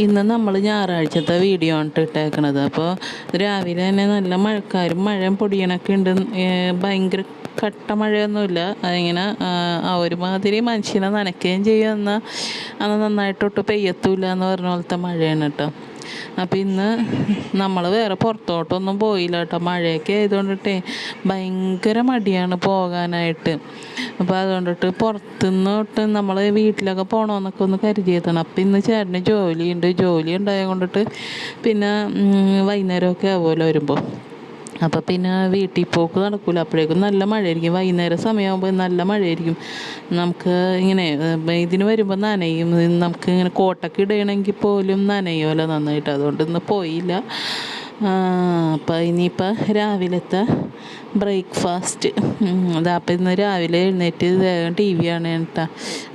ഇന്ന് നമ്മൾ ഞായറാഴ്ചത്തെ വീഡിയോ ആണ് ഇട്ടേക്കണത്. അപ്പോൾ രാവിലെ തന്നെ നല്ല മഴക്കാരും മഴയും പൊടിയണൊക്കെ ഉണ്ട്. ഭയങ്കര കട്ട മഴയൊന്നുമില്ല, അതിങ്ങനെ ഒരുമാതിരി മനുഷ്യനെ നനയ്ക്കുകയും ചെയ്യും, എന്നാൽ അത് നന്നായിട്ടൊട്ട് പെയ്യത്തുമില്ല എന്ന് പറഞ്ഞ പോലത്തെ മഴയാണ് കേട്ടോ. അപ്പം ഇന്ന് നമ്മൾ വേറെ പുറത്തോട്ടൊന്നും പോയില്ല കേട്ടോ. മഴയൊക്കെ ആയതുകൊണ്ടിട്ടേ ഭയങ്കര മടിയാണ് പോകാനായിട്ട്. അപ്പോൾ അതുകൊണ്ടിട്ട് പുറത്തുനിന്ന് തൊട്ട് നമ്മൾ വീട്ടിലൊക്കെ പോകണമെന്നൊക്കെ ഒന്ന് കരുതിയതാണ്. അപ്പം ഇന്ന് ചേട്ടന് ജോലി ഉണ്ടായത് കൊണ്ടിട്ട് പിന്നെ വൈകുന്നേരമൊക്കെ ആവുമല്ലോ വരുമ്പോൾ. അപ്പോൾ പിന്നെ വീട്ടിൽ പോക്ക് നടക്കില്ല. അപ്പോഴേക്കും നല്ല മഴയായിരിക്കും. വൈകുന്നേരം സമയമാകുമ്പോൾ നല്ല മഴയായിരിക്കും. നമുക്ക് ഇങ്ങനെ ഇതിന് വരുമ്പോൾ നനയും. നമുക്ക് ഇങ്ങനെ കോട്ടൊക്കെ ഇടണമെങ്കിൽ പോലും നനയുമല്ലോ നന്നായിട്ട്. അതുകൊണ്ട് ഇന്ന് പോയില്ല. അപ്പോൾ ഇനിയിപ്പോൾ രാവിലത്തെ ബ്രേക്ക്ഫാസ്റ്റ് അപ്പം ഇന്ന് രാവിലെ എഴുന്നേറ്റ് വേഗം ടി വി ആണ് കേട്ടോ.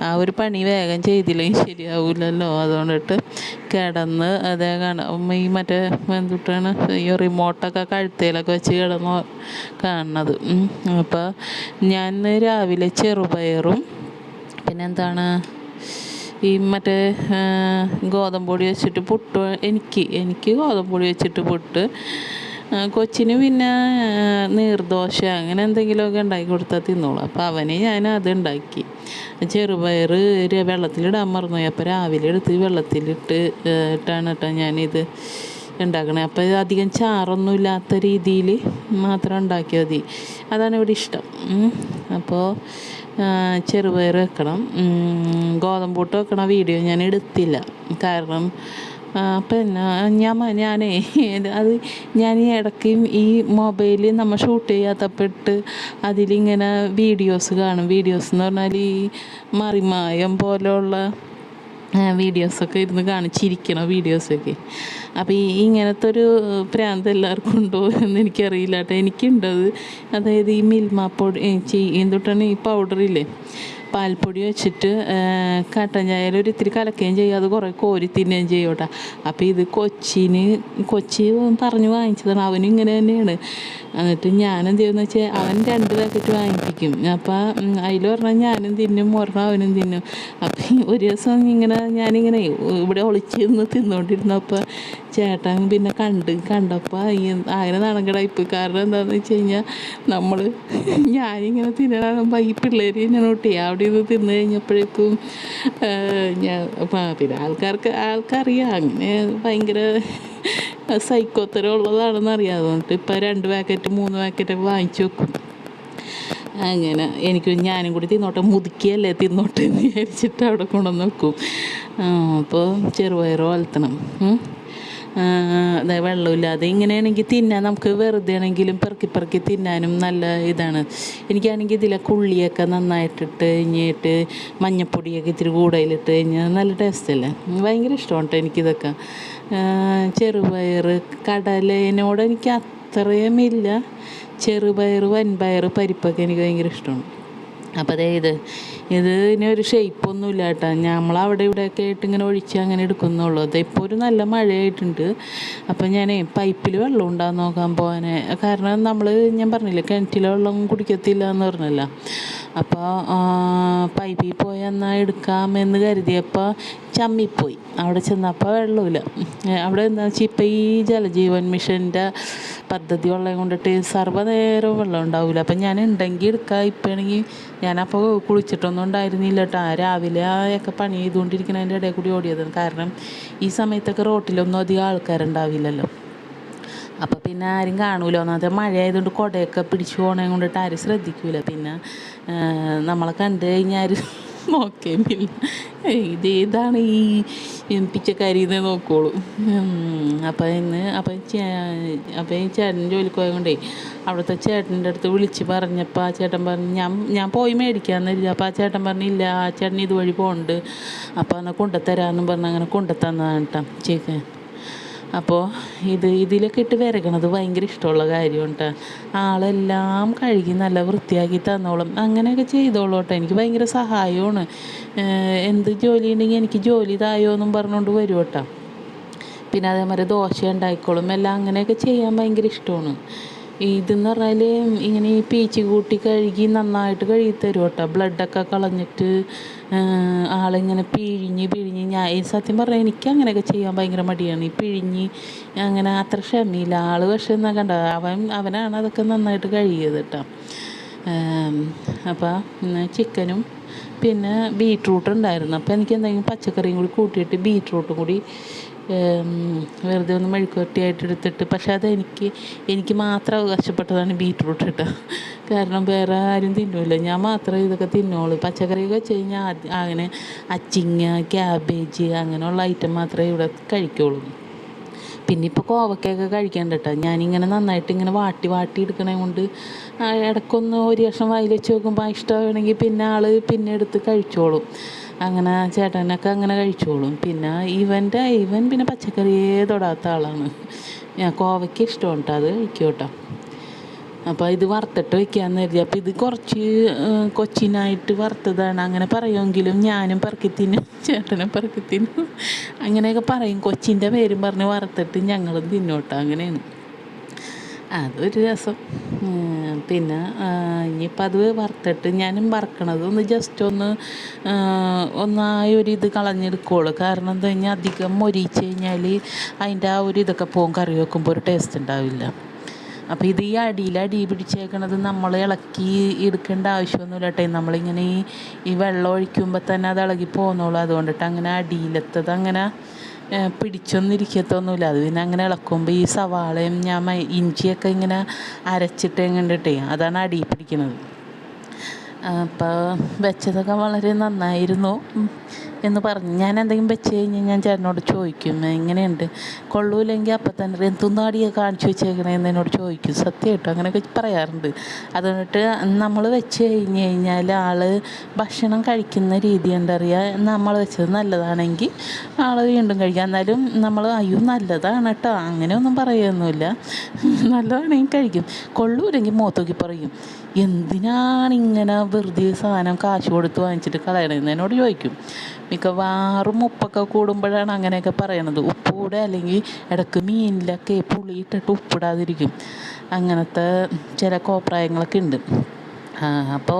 ആ ഒരു പണി വേഗം ചെയ്തില്ലെങ്കിൽ ശരിയാവില്ലല്ലോ. അതുകൊണ്ടിട്ട് കിടന്ന് അതേ കാണാം. ഈ മറ്റേ എന്തുട്ടാണ് ഈ റിമോട്ടൊക്കെ കഴുത്തേലൊക്കെ വെച്ച് കിടന്ന് കാണുന്നത്. അപ്പോൾ ഞാൻ രാവിലെ ചെറുപയറും പിന്നെന്താണ് ഈ മറ്റേ ഗോതമ്പ് പൊടി വെച്ചിട്ട് പുട്ട്, എനിക്ക് ഗോതമ്പ് പൊടി വെച്ചിട്ട് പുട്ട്, കൊച്ചിന് പിന്നെ നീർദോശ അങ്ങനെ എന്തെങ്കിലുമൊക്കെ ഉണ്ടാക്കി കൊടുത്താൽ തിന്നോളൂ. അപ്പോൾ അവന് ഞാൻ അത് ഉണ്ടാക്കി. ചെറുപയർ വെള്ളത്തിലിടാൻ മറന്നുപോയി. അപ്പോൾ രാവിലെ എടുത്ത് ഇട്ടാണ് കേട്ടോ ഞാനിത് ഉണ്ടാക്കണേ. അപ്പോൾ ഇത് അധികം ചാറൊന്നും ഇല്ലാത്ത രീതിയിൽ മാത്രം ഉണ്ടാക്കിയാൽ മതി. അതാണ് ഇവിടെ ഇഷ്ടം. അപ്പോൾ ചെറുപയർ വെക്കണം. ഗോതമ്പൂട്ട് വെക്കണ വീഡിയോ ഞാൻ എടുത്തില്ല. കാരണം പിന്നെ ഞാനേ അത് ഞാൻ ഈ ഇടയ്ക്ക് ഈ മൊബൈലിൽ നമ്മൾ ഷൂട്ട് ചെയ്യാത്തപ്പെട്ട് അതിലിങ്ങനെ വീഡിയോസ് കാണും. വീഡിയോസ് എന്ന് പറഞ്ഞാൽ ഈ മറിമായം പോലെയുള്ള വീഡിയോസൊക്കെ ഇരുന്ന് കാണിച്ചിരിക്കണം വീഡിയോസൊക്കെ. അപ്പോൾ ഇങ്ങനത്തെ ഒരു പ്രാന്ത് എല്ലാവർക്കും ഉണ്ടോ എന്ന് എനിക്കറിയില്ല കേട്ടോ. എനിക്കുണ്ടത്. അതായത് ഈ മിൽമ പൊടി എന്തുട്ടാണ് ഈ പൗഡറില്ലേ, പാൽപ്പൊടി വെച്ചിട്ട് കട്ടൻ ചായയിൽ ഒരു ഇത്തിരി കലക്കുകയും ചെയ്യും, അത് കുറേ കോരി തിന്നുകയും ചെയ്യും കേട്ടോ. അപ്പോൾ ഇത് കൊച്ചി പറഞ്ഞ് വാങ്ങിച്ചതാണ്. അവനും ഇങ്ങനെ തന്നെയാണ്. എന്നിട്ട് ഞാനെന്ത് ചെയ്യുമെന്ന് വെച്ചാൽ അവൻ 2 പാക്കറ്റ് വാങ്ങിപ്പിക്കും. അപ്പോൾ അതിൽ പറഞ്ഞാൽ ഞാനും തിന്നും, ഒരെണ്ണം അവനും തിന്നും. അപ്പം ഒരു ദിവസം ഞാനിങ്ങനെ ഇവിടെ ഒളിച്ചിരുന്ന് തിന്നുകൊണ്ടിരുന്നപ്പോൾ ചേട്ടൻ പിന്നെ കണ്ടപ്പോൾ അങ്ങനെ നാണക്കേടായിപ്പോയി. കാരണം എന്താണെന്ന് വെച്ച് കഴിഞ്ഞാൽ ഞാനിങ്ങനെ തിന്നണമ്പോൾ ഈ പിള്ളേർ ഞാനോട്ടി അവിടെ നിന്ന് തിന്നു കഴിഞ്ഞപ്പോഴേക്കും പിന്നെ ആൾക്കറിയാം അങ്ങനെ ഭയങ്കര സൈക്കോത്തരം ഉള്ളതാണെന്ന് അറിയാം. അതുകൊണ്ട് ഇപ്പോൾ 2 പാക്കറ്റ് 3 പാക്കറ്റൊക്കെ വാങ്ങിച്ചു വെക്കും. അങ്ങനെ ഞാനും കൂടി തിന്നോട്ടെ, മുതുക്കിയല്ലേ തിന്നോട്ടെ എന്ന് വിചാരിച്ചിട്ട് അവിടെ കൊണ്ടുവന്ന് വെക്കും. അപ്പോൾ ചെറുപയർ വളർത്തണം. വെള്ളമില്ലാതെ ഇങ്ങനെയാണെങ്കിൽ തിന്നാൻ നമുക്ക് വെറുതെ ആണെങ്കിലും പെറുക്കി തിന്നാനും നല്ല ഇതാണ്. എനിക്കാണെങ്കിൽ ഇതിലെ ഉള്ളിയൊക്കെ നന്നായിട്ടിട്ട് കഴിഞ്ഞിട്ട് മഞ്ഞപ്പൊടിയൊക്കെ ഇത്തിരി കൂടുതലിട്ട് കഴിഞ്ഞാൽ നല്ല ടേസ്റ്റല്ലേ. ഭയങ്കര ഇഷ്ടമാണ് കേട്ടോ എനിക്കിതൊക്കെ. ചെറുപയർ കടലേനോട് എനിക്ക് അത്രയും ഇല്ല. ചെറുപയർ വൻപയർ പരിപ്പൊക്കെ എനിക്ക് ഭയങ്കര ഇഷ്ടമാണ്. അപ്പോൾ ഇതിനൊരു ഷേപ്പൊന്നുമില്ല കേട്ടോ. നമ്മളവിടെ ഇവിടെയൊക്കെ ആയിട്ട് ഇങ്ങനെ ഒഴിച്ച് അങ്ങനെ എടുക്കുന്നുള്ളൂ. ഇപ്പോൾ ഒരു നല്ല മഴയായിട്ടുണ്ട്. അപ്പോൾ ഞാൻ പൈപ്പിൽ വെള്ളം ഉണ്ടാകാൻ നോക്കാൻ പോകാൻ. കാരണം ഞാൻ പറഞ്ഞില്ലേ കിണറ്റിലെ വെള്ളം കുടിക്കത്തില്ല എന്ന് പറഞ്ഞല്ലോ. അപ്പോൾ പൈപ്പിൽ പോയി എന്നാൽ എടുക്കാമെന്ന് കരുതിയപ്പോൾ ചമ്മിപ്പോയി. അവിടെ ചെന്നപ്പോൾ വെള്ളമില്ല. അവിടെ എന്താ വെച്ചാൽ ഇപ്പോൾ ഈ ജലജീവൻ മിഷൻ്റെ പദ്ധതി ഉള്ളത് കൊണ്ടിട്ട് സർവ്വനേരവും വെള്ളം ഉണ്ടാവില്ല. അപ്പം ഞാൻ ഉണ്ടെങ്കിൽ എടുക്കുക. ഇപ്പം ആണെങ്കിൽ ഞാനപ്പോൾ കുളിച്ചിട്ടൊന്നും ഉണ്ടായിരുന്നില്ല കേട്ടോ. രാവിലെ ഒക്കെ പണി ചെയ്തുകൊണ്ടിരിക്കുന്നതിൻ്റെ ഇടയിൽ കൂടി ഓടിയതാണ്. കാരണം ഈ സമയത്തൊക്കെ റോട്ടിലൊന്നും അധികം ആൾക്കാരുണ്ടാവില്ലല്ലോ. അപ്പോൾ പിന്നെ ആരും കാണൂല. ഒന്നാമത്തെ മഴയായതുകൊണ്ട് കുടയൊക്കെ പിടിച്ചു പോകണത് കൊണ്ടിട്ട് ആരും ശ്രദ്ധിക്കൂല. പിന്നെ നമ്മളെ കണ്ടു കഴിഞ്ഞാൽ ആരും നോക്കേമില്ല. ഇതാണ് ഈ പിച്ചക്കാരിന്ന് നോക്കോളൂ. അപ്പം ഈ ചേട്ടൻ ജോലിക്ക് പോയതുകൊണ്ടേ അവിടുത്തെ ചേട്ടൻ്റെ അടുത്ത് വിളിച്ച് പറഞ്ഞപ്പോൾ ആ ചേട്ടൻ പറഞ്ഞു ഞാൻ പോയി മേടിക്കാമെന്നില്ല. അപ്പോൾ ആ ചേട്ടൻ പറഞ്ഞില്ല, ആ ചേട്ടൻ ഇതുവഴി പോകുന്നുണ്ട്, അപ്പോൾ എന്നാൽ കൊണ്ടുത്തരാമെന്നും പറഞ്ഞ് അങ്ങനെ കൊണ്ടുത്തന്നതാണ് കേട്ടോ ചിക്കൻ. അപ്പോൾ ഇതിലൊക്കെ ഇട്ട് വിരകണത് ഭയങ്കര ഇഷ്ടമുള്ള കാര്യമാണ് കേട്ടോ. ആളെല്ലാം കഴുകി നല്ല വൃത്തിയാക്കി തന്നോളും. അങ്ങനെയൊക്കെ ചെയ്തോളൂ കേട്ടോ. എനിക്ക് ഭയങ്കര സഹായമാണ്. എന്ത് ജോലി ഉണ്ടെങ്കിൽ എനിക്ക് ജോലി തായോ എന്നും പറഞ്ഞുകൊണ്ട് വരും കേട്ടോ. പിന്നെ അതേമാതിരി ദോശ ഉണ്ടായിക്കോളും. എല്ലാം അങ്ങനെയൊക്കെ ചെയ്യാൻ ഭയങ്കര ഇഷ്ടമാണ്. ഇതെന്ന് പറഞ്ഞാൽ ഇങ്ങനെ ഈ പീച്ച് കൂട്ടി കഴുകി നന്നായിട്ട് കഴുകി തരും കേട്ടോ. ബ്ലഡൊക്കെ കളഞ്ഞിട്ട് ആളിങ്ങനെ പിഴിഞ്ഞ് സത്യം പറഞ്ഞാൽ എനിക്ക് അങ്ങനെയൊക്കെ ചെയ്യാൻ ഭയങ്കര മടിയാണ്. ഈ പിഴിഞ്ഞ് അങ്ങനെ അത്ര ക്ഷമയില്ല ആൾ. പക്ഷെ എന്നാൽ കണ്ട അവനാണ് അതൊക്കെ നന്നായിട്ട് കഴിയത് കേട്ടോ. അപ്പോൾ ചിക്കനും പിന്നെ ബീറ്റ്റൂട്ട് ഉണ്ടായിരുന്നു. അപ്പോൾ എനിക്ക് എന്തെങ്കിലും പച്ചക്കറിയും കൂടി കൂട്ടിയിട്ട് ബീറ്റ്റൂട്ടും കൂടി വെറുതെ ഒന്ന് മെഴുക്കുവരട്ടിയായിട്ട് എടുത്തിട്ട്, പക്ഷെ എനിക്ക് മാത്രം അവകാശപ്പെട്ടതാണ് ബീറ്റ്റൂട്ട് കേട്ടോ. കാരണം വേറെ ആരും തിന്നില്ല, ഞാൻ മാത്രമേ ഇതൊക്കെ തിന്നുള്ളൂ. പച്ചക്കറിയൊക്കെ വെച്ച് കഴിഞ്ഞാൽ അങ്ങനെ അച്ചിങ്ങ, ക്യാബേജ് അങ്ങനെയുള്ള ഐറ്റം മാത്രമേ ഇവിടെ കഴിക്കുള്ളൂ. പിന്നെ ഇപ്പോൾ കോവക്കയൊക്കെ കഴിക്കണ്ട കേട്ടോ. ഞാനിങ്ങനെ നന്നായിട്ട് ഇങ്ങനെ വാട്ടി എടുക്കണേ കൊണ്ട് ഇടയ്ക്കൊന്ന് ഒരു കഷ്ണം വായിൽ വെച്ച് നോക്കുമ്പോൾ ഇഷ്ടമാണെങ്കിൽ പിന്നെ ആൾ പിന്നെ എടുത്ത് കഴിച്ചോളും. അങ്ങനെ ചേട്ടനൊക്കെ അങ്ങനെ കഴിച്ചോളും. പിന്നെ ഇവൻ പിന്നെ പച്ചക്കറിയേ തൊടാത്ത ആളാണ്. ഞാൻ കോവയ്ക്ക് ഇഷ്ടമാണ് കേട്ടോ, അത് കഴിക്കും കേട്ടോ. അപ്പോൾ ഇത് വറുത്തിട്ട് വയ്ക്കാമെന്ന് കരുതി. അപ്പോൾ ഇത് കുറച്ച് കൊച്ചിനായിട്ട് വറുത്തതാണ് അങ്ങനെ പറയുമെങ്കിലും ഞാനും പെറുക്കി തിന്നും, ചേട്ടനും പെറുക്കി തിന്നും. അങ്ങനെയൊക്കെ പറയും. കൊച്ചിൻ്റെ പേരും പറഞ്ഞ് വറുത്തിട്ട് ഞങ്ങളും തിന്നും കേട്ടോ. അങ്ങനെയാണ്, അതൊരു രസം. പിന്നെ ഇനിയിപ്പോൾ അത് വറുത്തിട്ട് ഞാനും വറക്കണത് ഒന്ന് ജസ്റ്റ് ഒന്നായി ഒരു ഇത് കളഞ്ഞെടുക്കുകയുള്ളൂ. കാരണം എന്താ കഴിഞ്ഞാൽ അധികം മൊരിച്ച് കഴിഞ്ഞാൽ അതിൻ്റെ ആ ഒരു ഇതൊക്കെ പോകും, കറി വെക്കുമ്പോൾ ഒരു ടേസ്റ്റ് ഉണ്ടാവില്ല. അപ്പോൾ ഇത് ഈ അടി പിടിച്ചേക്കണത് നമ്മൾ ഇളക്കി എടുക്കേണ്ട ആവശ്യമൊന്നുമില്ല കേട്ടോ. നമ്മളിങ്ങനെ ഈ വെള്ളം ഒഴിക്കുമ്പോൾ തന്നെ അത് ഇളകി പോകുന്നുള്ളൂ. അതുകൊണ്ടിട്ട് അങ്ങനെ അടിയിലെത്തത് അങ്ങനെ പിടിച്ചൊന്നിരിക്കത്തൊന്നുമില്ല. അത് പിന്നെ അങ്ങനെ ഇളക്കുമ്പോൾ ഈ സവാളയും ഇഞ്ചിയൊക്കെ ഇങ്ങനെ അരച്ചിട്ട് കണ്ടിട്ടേ അതാണ് അടി പിടിക്കുന്നത്. അപ്പോൾ വെച്ചതൊക്കെ വളരെ നന്നായിരുന്നു എന്ന് പറഞ്ഞ് ഞാൻ എന്തെങ്കിലും വെച്ച് കഴിഞ്ഞ് ഞാൻ ചേട്ടനോട് ചോദിക്കും എങ്ങനെയുണ്ട്, കൊള്ളൂല്ലെങ്കിൽ അപ്പം തന്നെ എന്തൊന്നാടിയൊക്കെ കാണിച്ചു വെച്ചേക്കണേന്ന് എന്നോട് ചോദിക്കും. സത്യമായിട്ടും അങ്ങനെയൊക്കെ പറയാറുണ്ട്. അതുകൊണ്ടിട്ട് നമ്മൾ വെച്ച് കഴിഞ്ഞാൽ ആൾ ഭക്ഷണം കഴിക്കുന്ന രീതി എന്താ പറയുക, നമ്മൾ വെച്ചത് നല്ലതാണെങ്കിൽ ആൾ വീണ്ടും കഴിക്കുക. എന്നാലും നമ്മൾ അയ്യോ നല്ലതാണ് കേട്ടോ അങ്ങനെയൊന്നും പറയുകയൊന്നുമില്ല. നല്ലതാണെങ്കിൽ കഴിക്കും, കൊള്ളൂല്ലെങ്കിൽ മുഖത്തോക്കി പറയും എന്തിനാണ് ഇങ്ങനെ വെറുതെ സാധനം കാശ് കൊടുത്ത് വാങ്ങിച്ചിട്ട് കളയണമെന്ന് എന്നോട് ചോദിക്കും. മിക്കവാറും ഉപ്പൊക്കെ കൂടുമ്പോഴാണ് അങ്ങനെയൊക്കെ പറയണത്. ഉപ്പ് കൂടെ അല്ലെങ്കിൽ ഇടയ്ക്ക് മീനിലൊക്കെ പുളി ഇട്ടിട്ട് ഉപ്പിടാതിരിക്കും. അങ്ങനത്തെ ചില കോപ്രായങ്ങളൊക്കെ ഉണ്ട്. അപ്പോൾ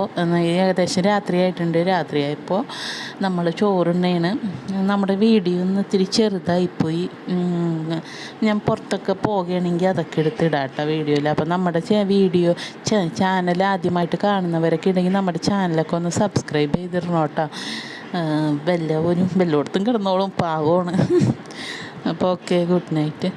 ഏകദേശം രാത്രിയായിട്ടുണ്ട്. രാത്രിയായപ്പോൾ നമ്മൾ ചോറുണ്ണേണ്. നമ്മുടെ വീഡിയോ ഒന്ന് ഇത്തിരി ചെറുതായിപ്പോയി. ഞാൻ പുറത്തൊക്കെ പോകുകയാണെങ്കിൽ അതൊക്കെ എടുത്തിടാം കേട്ടോ വീഡിയോയിൽ. അപ്പോൾ നമ്മുടെ വീഡിയോ ചാനൽ ആദ്യമായിട്ട് കാണുന്നവരൊക്കെ ഉണ്ടെങ്കിൽ നമ്മുടെ ചാനലൊക്കെ ഒന്ന് സബ്സ്ക്രൈബ് ചെയ്തിടണം കേട്ടോ. ബെല്ലോടത്തും കിടന്നോളും, പാവമാണ്. അപ്പോൾ ഓക്കെ, ഗുഡ് നൈറ്റ്.